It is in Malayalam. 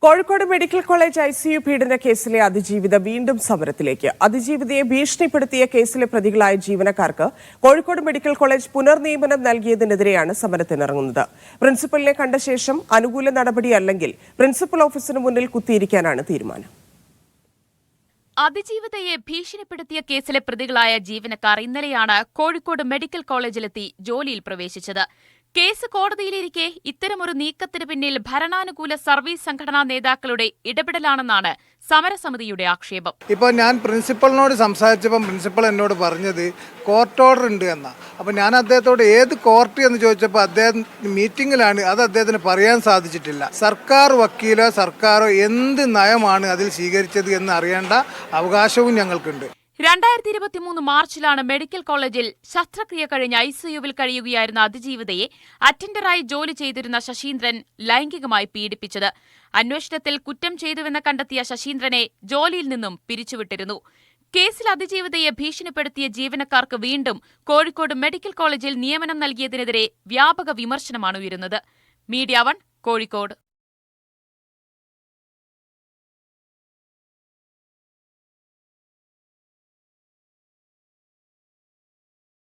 കോഴിക്കോട് മെഡിക്കൽ കോളേജ് ICU പീഡന കേസിലെ അതിജീവിത വീണ്ടും സമരത്തിലേക്ക്. അതിജീവിതയെ ഭീഷണിപ്പെടുത്തിയ കേസിലെ പ്രതികളായ ജീവനക്കാർക്ക് കോഴിക്കോട് മെഡിക്കൽ കോളേജ് പുനർനിയമനം നൽകിയതിനെതിരെയാണ് സമരത്തിനിറങ്ങുന്നത്. പ്രിൻസിപ്പലിനെ കണ്ട ശേഷം അനുകൂല നടപടിയല്ലെങ്കിൽ പ്രിൻസിപ്പൽ ഓഫീസിന് മുന്നിൽ കുത്തിയിരിക്കാനാണ് തീരുമാനം. അതിജീവിതയെ ഭീഷണിപ്പെടുത്തിയ കേസിലെ പ്രതികളായ ജീവനക്കാർ ഇന്നലെയാണ് കോഴിക്കോട് മെഡിക്കൽ കോളേജിലെത്തി ജോലിയിൽ പ്രവേശിച്ചത്. കേസ് കോടതിയിലിരിക്കെ ഇത്തരമൊരു നീക്കത്തിന് പിന്നിൽ ഭരണാനുകൂല സർവീസ് സംഘടനാ നേതാക്കളുടെ ഇടപെടലാണെന്നാണ് സമരസമിതിയുടെ ആക്ഷേപം. ഇപ്പോൾ ഞാൻ പ്രിൻസിപ്പളിനോട് സംസാരിച്ചപ്പോൾ പ്രിൻസിപ്പൾ എന്നോട് പറഞ്ഞത് കോർട്ട് ഓർഡർ ഉണ്ട് എന്നാ. അപ്പോൾ ഞാൻ അദ്ദേഹത്തോട് ഏത് കോർട്ട് എന്ന് ചോദിച്ചപ്പോൾ അദ്ദേഹം മീറ്റിങ്ങിലാണ്, അത് അദ്ദേഹത്തിന് പറയാൻ സാധിച്ചിട്ടില്ല. സർക്കാർ വക്കീലോ സർക്കാരോ എന്ത് നയമാണ് അതിൽ സ്വീകരിച്ചത് എന്ന് അറിയേണ്ട അവകാശവും ഞങ്ങൾക്കുണ്ട്. 2023 മാർച്ചിലാണ് മെഡിക്കൽ കോളേജിൽ ശസ്ത്രക്രിയ കഴിഞ്ഞ് ICUവിൽ കഴിയുകയായിരുന്ന അതിജീവിതയെ അറ്റൻഡറായി ജോലി ചെയ്തിരുന്ന ശശീന്ദ്രൻ ലൈംഗികമായി പീഡിപ്പിച്ചത്. അന്വേഷണത്തിൽ കുറ്റം ചെയ്തുവെന്ന് കണ്ടെത്തിയ ശശീന്ദ്രനെ ജോലിയിൽ നിന്നും പിരിച്ചുവിട്ടിരുന്നു. കേസിൽ അതിജീവിതയെ ഭീഷണിപ്പെടുത്തിയ ജീവനക്കാർക്ക് വീണ്ടും കോഴിക്കോട് മെഡിക്കൽ കോളേജിൽ നിയമനം നൽകിയതിനെതിരെ വ്യാപക വിമർശനമാണ് ഉയരുന്നത്. മീഡിയ 1 കോഴിക്കോട്.